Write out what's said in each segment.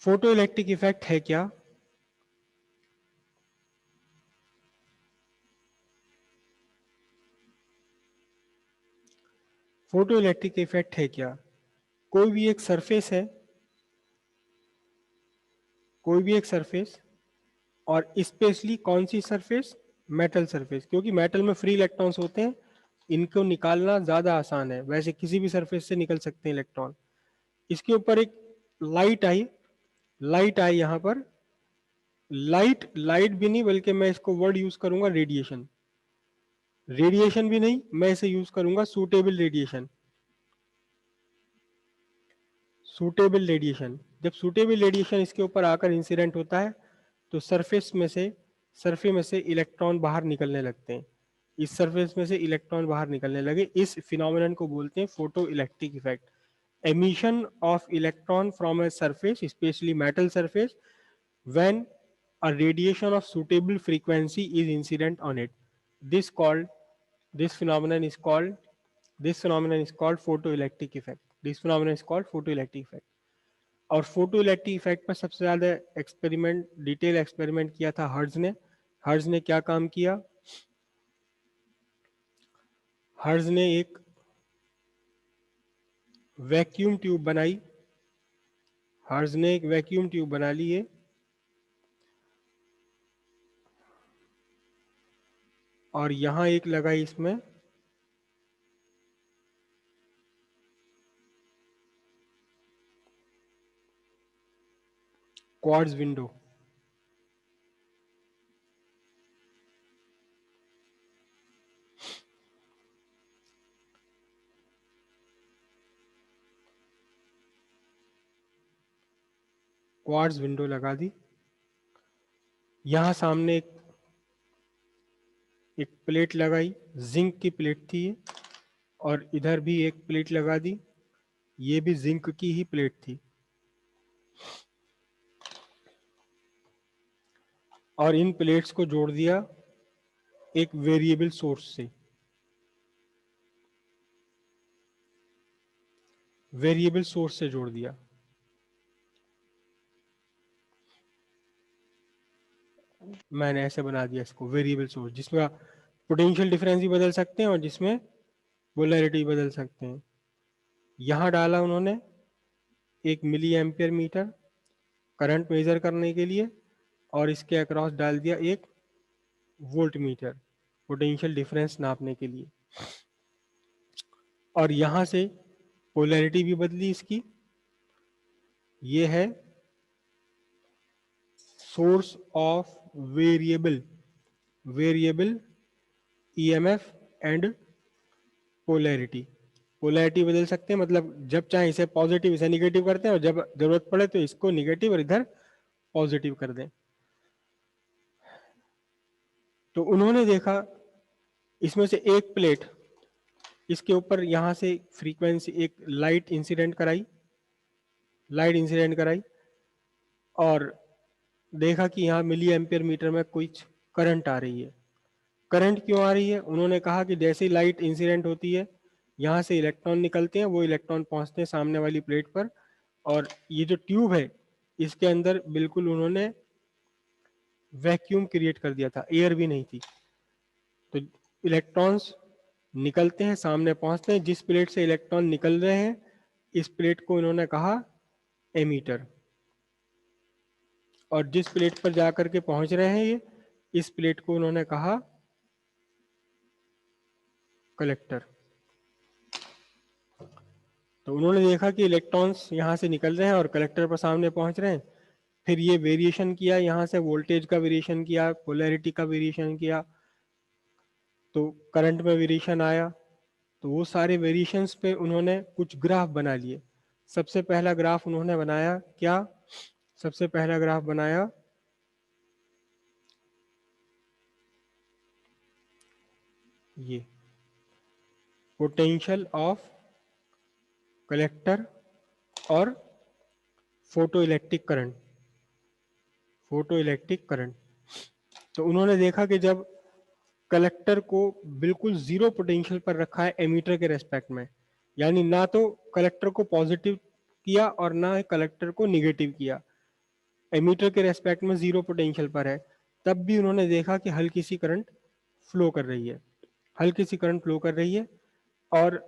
Photo electric effect है क्या? Photo electric effect है क्या? कोई भी एक सरफेस है, कोई भी एक सरफेस, और स्पेशली कौन सी सरफेस? मेटल सरफेस, क्योंकि मेटल में फ्री इलेक्ट्रॉन्स होते हैं, इनको निकालना ज्यादा आसान है। वैसे किसी भी सरफेस से निकल सकते हैं इलेक्ट्रॉन। इसके ऊपर एक लाइट आई, लाइट आई यहां पर। लाइट लाइट भी नहीं, बल्कि मैं इसको वर्ड यूज करूंगा रेडिएशन। रेडिएशन भी नहीं, मैं इसे यूज करूंगा सूटेबल रेडिएशन। सूटेबल रेडिएशन, जब सूटेबल रेडिएशन इसके ऊपर आकर इंसिडेंट होता है तो सरफेस में से इलेक्ट्रॉन बाहर निकलने लगते हैं। इस सरफेस में से इलेक्ट्रॉन बाहर निकलने लगे, इस फिनोमेनन को बोलते हैं photo electric effect. Emission of electron from a surface, specially metal surface, when a radiation of suitable frequency is incident on it. This called this phenomenon is called this phenomenon is called photoelectric effect. This phenomenon is called photoelectric effect. और photo electric effect पर सबसे ज्यादा experiment, detail experiment किया था hertz ने। Hertz ने क्या काम किया? हर्ट्ज ने एक वैक्यूम ट्यूब बनाई। हर्ट्ज ने एक वैक्यूम ट्यूब बना ली है, और यहां एक लगाई इसमें क्वार्ट्ज विंडो। क्वार्ट्ज विंडो लगा दी। यहां सामने एक प्लेट लगाई, जिंक की प्लेट थी ये, और इधर भी एक प्लेट लगा दी, ये भी जिंक की ही प्लेट थी। और इन प्लेट्स को जोड़ दिया एक वेरिएबल सोर्स से। वेरिएबल सोर्स से जोड़ दिया। मैंने ऐसे बना दिया इसको वेरिएबल सोर्स, जिसमें आप पोटेंशियल डिफरेंस भी बदल सकते हैं और जिसमें पोलैरिटी बदल सकते हैं। यहां डाला उन्होंने एक milli ampere metre current measure करने के लिए, और इसके अक्रॉस डाल दिया एक वोल्ट मीटर पोटेंशियल डिफरेंस नापने के लिए। और यहां से पोलैरिटी भी बदली इसकी। ये है source of variable variable EMF and polarity. Polarity बदल सकते हैं, मतलब जब चाहे इसे पॉजिटिव इसे निगेटिव करते हैं, और जब जरूरत पड़े तो इसको निगेटिव और इधर पॉजिटिव कर दें। तो उन्होंने देखा इसमें से एक प्लेट, इसके ऊपर यहां से फ्रीक्वेंसी एक लाइट इंसिडेंट कराई, और देखा कि यहाँ मिली एम्पियर मीटर में कुछ करंट आ रही है। करंट क्यों आ रही है? उन्होंने कहा कि जैसे ही लाइट इंसिडेंट होती है, यहाँ से इलेक्ट्रॉन निकलते हैं, वो इलेक्ट्रॉन पहुंचते हैं सामने वाली प्लेट पर, और ये जो ट्यूब है इसके अंदर बिल्कुल उन्होंने वैक्यूम क्रिएट कर दिया था, एयर भी नहीं थी। तो इलेक्ट्रॉन्स निकलते हैं, सामने पहुंचते हैं, जिस प्लेट से इलेक्ट्रॉन निकल रहे हैं इस प्लेट को इन्होंने कहा एमीटर, और जिस प्लेट पर जाकर के पहुंच रहे हैं ये, इस प्लेट को उन्होंने कहा कलेक्टर। तो उन्होंने देखा कि इलेक्ट्रॉन्स यहाँ से निकल रहे हैं और कलेक्टर पर सामने पहुंच रहे हैं। फिर ये वेरिएशन किया, यहाँ से वोल्टेज का वेरिएशन किया, पोलैरिटी का वेरिएशन किया, तो करंट में वेरिएशन आया। तो वो सारे वेरिएशंस पे उन्होंने कुछ ग्राफ बना लिए। सबसे पहला ग्राफ उन्होंने बनाया क्या? सबसे पहला ग्राफ बनाया ये पोटेंशियल ऑफ कलेक्टर और photo electric current. Photo electric current. तो उन्होंने देखा कि जब कलेक्टर को बिल्कुल जीरो पोटेंशियल पर रखा है एमीटर के रेस्पेक्ट में, यानी ना तो कलेक्टर को पॉजिटिव किया और ना कलेक्टर को निगेटिव किया, एमीटर के रेस्पेक्ट में जीरो पोटेंशियल पर है, तब भी उन्होंने देखा कि हल्की सी करंट फ्लो कर रही है, हल्की सी करंट फ्लो कर रही है। और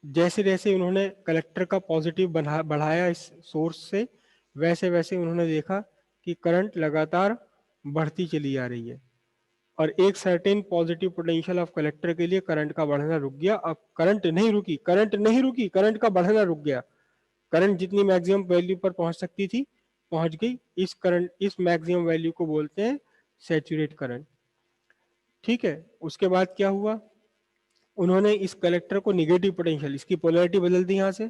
जैसे जैसे उन्होंने कलेक्टर का पॉजिटिव बढ़ाया इस सोर्स से, वैसे वैसे उन्होंने देखा कि करंट लगातार बढ़ती चली आ रही है, और एक certain positive potential of collector के लिए करंट का बढ़ना रुक गया। अब करंट नहीं रुकी, करंट नहीं रुकी, करंट का बढ़ना रुक गया। करंट जितनी मैक्सिमम वैल्यू पर पहुंच सकती थी पहुंच गई। इस करंट, इस मैक्सिमम वैल्यू को बोलते हैं सैचुरेट करंट। ठीक है, उसके बाद क्या हुआ, उन्होंने इस कलेक्टर को निगेटिव पोटेंशियल, इसकी पोलैरिटी बदल दी यहाँ से,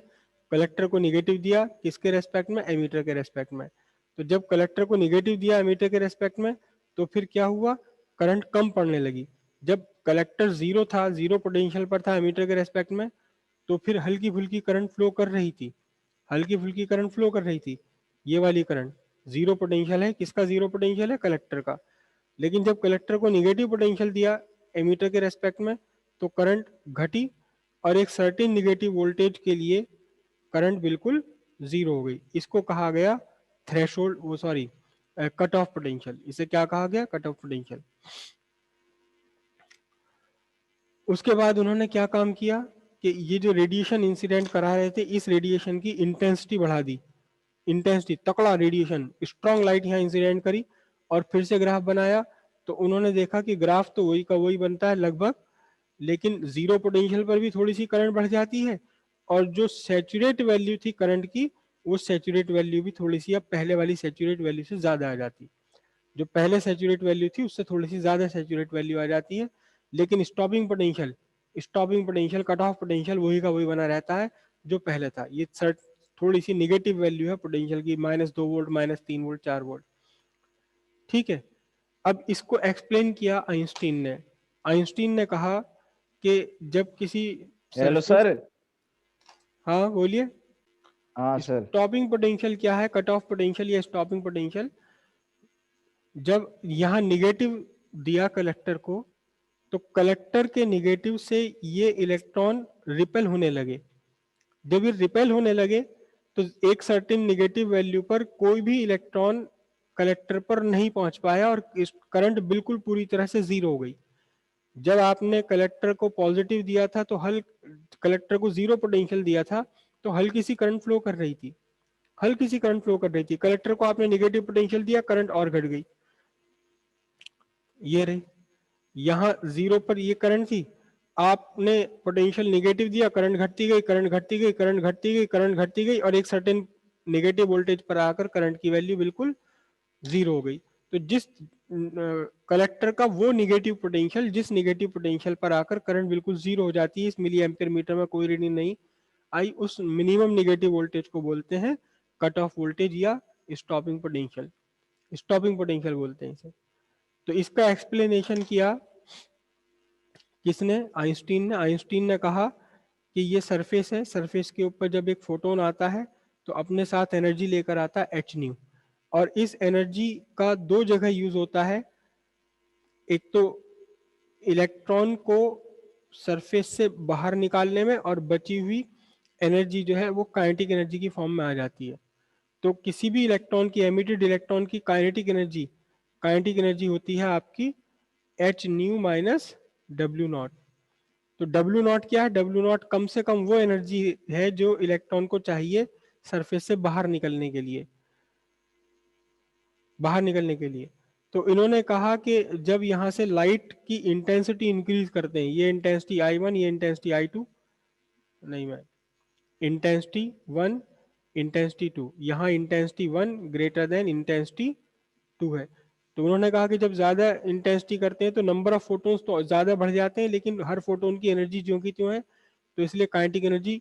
कलेक्टर को निगेटिव दिया किसके रेस्पेक्ट में, एमीटर के रेस्पेक्ट में। तो जब कलेक्टर को निगेटिव दिया एमीटर के रेस्पेक्ट में, तो फिर क्या हुआ, करंट कम पड़ने लगी। जब कलेक्टर जीरो था, जीरो पोटेंशियल पर था एमीटर के रेस्पेक्ट में, तो फिर हल्की फुल्की करंट फ्लो कर रही थी, हल्की फुल्की करंट फ्लो कर रही थी। ये वाली करंट जीरो पोटेंशियल है, किसका जीरो पोटेंशियल है, कलेक्टर का। लेकिन जब कलेक्टर को निगेटिव पोटेंशियल दिया एमीटर के रेस्पेक्ट में, तो करंट घटी, और एक सर्टेन निगेटिव वोल्टेज के लिए करंट बिल्कुल जीरो हो गई। इसको कहा गया थ्रेशोल्ड, वो सॉरी, कट ऑफ पोटेंशियल। इसे क्या कहा गया, कट ऑफ पोटेंशियल। उसके बाद उन्होंने क्या काम किया कि ये जो रेडिएशन इंसिडेंट करा रहे थे, इस रेडिएशन की इंटेंसिटी बढ़ा दी, इंटेंसिटी, तकड़ा रेडिएशन, स्ट्रॉन्ग लाइट यहाँ इंसिडेंट करी, और फिर से ग्राफ बनाया। तो उन्होंने देखा कि ग्राफ तो वही का वही बनता है लगभग, लेकिन जीरो पोटेंशियल पर भी थोड़ी सी करंट बढ़ जाती है, और जो सैचुरेट वैल्यू थी करंट की, वो सैचुरेट वैल्यू भी थोड़ी सी अब पहले वाली सैचुरेट वैल्यू से ज्यादा आ जाती, जो पहले सैचुरेट वैल्यू थी उससे थोड़ी सी ज्यादा सैचुरेट वैल्यू आ जाती है। लेकिन stopping potential, stopping potential, cut off potential वही का वही बना रहता है जो पहले था। ये थोड़ी सी निगेटिव वैल्यू है पोटेंशियल की, -2 वोल्ट, -3 वोल्ट, 4 वोल्ट। ठीक है, अब इसको एक्सप्लेन किया आइंस्टीन ने। आइंस्टीन ने कहा कि जब किसी हेलो सरफेस, सर। हाँ बोलिए, हाँ सर। स्टॉपिंग पोटेंशियल क्या है, कट ऑफ पोटेंशियल या स्टॉपिंग पोटेंशियल। जब यहाँ निगेटिव दिया कलेक्टर को, तो कलेक्टर के निगेटिव से ये इलेक्ट्रॉन रिपेल होने लगे। जब ये रिपेल होने लगे, तो एक सर्टेन निगेटिव वैल्यू पर कोई भी इलेक्ट्रॉन कलेक्टर पर नहीं पहुंच पाया, और करंट बिल्कुल पूरी तरह से जीरो हो गई। जब आपने कलेक्टर को पॉजिटिव दिया था, तो कलेक्टर को जीरो पोटेंशियल दिया था, तो हल्की सी करंट फ्लो कर रही थी, हल्की सी करंट फ्लो कर रही थी। कलेक्टर को आपने निगेटिव पोटेंशियल दिया, करंट और घट गई। ये रही, यहाँ जीरो पर ये करंट थी, आपने पोटेंशियल निगेटिव दिया, करंट घटती गई, करंट घटती गई, करंट घटती गई, करंट घटती गई, और एक सर्टेन नेगेटिव वोल्टेज पर आकर करंट की वैल्यू बिल्कुल जीरो हो गई। तो जिस कलेक्टर का वो निगेटिव पोटेंशियल, जिस निगेटिव पोटेंशियल पर आकर करंट बिल्कुल जीरो हो जाती है, इस मिली एम्पियर मीटर में कोई रीडिंग नहीं आई, उस मिनिमम निगेटिव वोल्टेज को बोलते हैं कट ऑफ वोल्टेज या स्टॉपिंग पोटेंशियल, स्टॉपिंग पोटेंशियल बोलते हैं इसे। तो इसका एक्सप्लेनेशन किया किसने, आइंस्टीन ने। आइंस्टीन ने कहा कि ये सरफेस है, सरफेस के ऊपर जब एक फोटोन आता है, तो अपने साथ एनर्जी लेकर आता है एच न्यू, और इस एनर्जी का दो जगह यूज होता है। एक तो इलेक्ट्रॉन को सरफेस से बाहर निकालने में, और बची हुई एनर्जी जो है वो काइनेटिक एनर्जी की फॉर्म में आ जाती है। तो किसी भी इलेक्ट्रॉन की, एमिटेड इलेक्ट्रॉन की काइनेटिक एनर्जी होती है आपकी H new minus W not. तो डब्ल्यू नॉट क्या है, डब्ल्यू नॉट कम से कम वो एनर्जी है जो इलेक्ट्रॉन को चाहिए सरफेस से बाहर निकलने के लिए, बाहर निकलने के लिए। तो इन्होंने कहा कि जब यहाँ से लाइट की इंटेंसिटी इंक्रीज करते हैं, ये इंटेंसिटी I1, ये इंटेंसिटी I2, नहीं मैं, इंटेंसिटी 1, इंटेंसिटी 2, यहाँ इंटेंसिटी 1 ग्रेटर देन इंटेंसिटी 2 है। तो उन्होंने कहा कि जब ज्यादा इंटेंसिटी करते हैं तो नंबर ऑफ फोटोन्स तो ज्यादा बढ़ जाते हैं, लेकिन हर फोटोन की एनर्जी ज्यों की त्यों है, तो इसलिए काइनेटिक एनर्जी,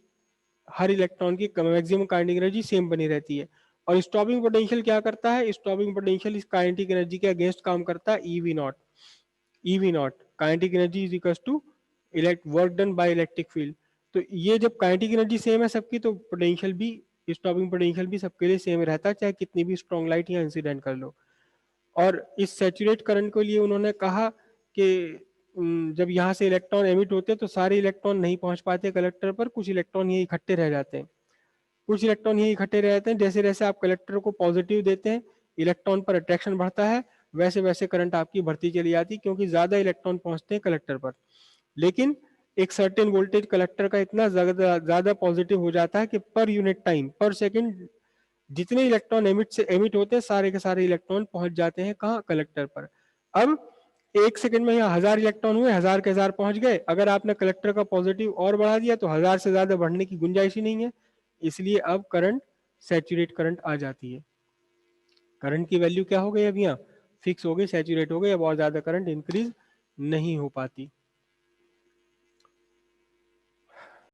हर इलेक्ट्रॉन की मैक्सिमम काइनेटिक एनर्जी सेम बनी रहती है। और स्टॉपिंग पोटेंशियल क्या करता है, स्टॉपिंग पोटेंशियल इस काइनेटिक एनर्जी के अगेंस्ट काम करता है, eV naught. EV naught, kinetic energy is equal to elect work done by electric field. तो ये जब काइनेटिक एनर्जी सेम है सबकी, तो पोटेंशियल भी, स्टॉपिंग पोटेंशियल भी सबके लिए सेम रहता है, चाहे कितनी भी स्ट्रॉन्ग लाइट या इंसिडेंट कर लो। और इस सैचुरेट करंट के लिए उन्होंने कहा कि जब यहाँ से इलेक्ट्रॉन एमिट होते हैं, तो सारे इलेक्ट्रॉन नहीं पहुंच पाते कलेक्टर पर, कुछ इलेक्ट्रॉन ये इकट्ठे रह जाते हैं। कुछ इलेक्ट्रॉन यही इकट्ठे रहते हैं। जैसे जैसे आप कलेक्टर को पॉजिटिव देते हैं, इलेक्ट्रॉन पर अट्रैक्शन बढ़ता है, वैसे वैसे करंट आपकी बढ़ती चली जाती है, क्योंकि ज्यादा इलेक्ट्रॉन पहुंचते हैं कलेक्टर पर। लेकिन एक सर्टेन वोल्टेज कलेक्टर का इतना ज्यादा पॉजिटिव हो जाता है कि पर यूनिट टाइम, पर सेकंड, जितने इलेक्ट्रॉन एमिट होते हैं सारे के सारे इलेक्ट्रॉन पहुंच जाते हैं कहाँ, कलेक्टर पर। अब एक सेकंड में यहाँ 1000 इलेक्ट्रॉन हुए, 1000 के 1000 पहुंच गए। अगर आपने कलेक्टर का पॉजिटिव और बढ़ा दिया तो 1000 से ज्यादा बढ़ने की गुंजाइश ही नहीं है। इसलिए अब करंट, सैचुरेट करंट आ जाती है। करंट की वैल्यू क्या हो गई अब यहाँ, फिक्स हो गई, सैचुरेट हो गई। अब और ज्यादा करंट इंक्रीज नहीं हो पाती।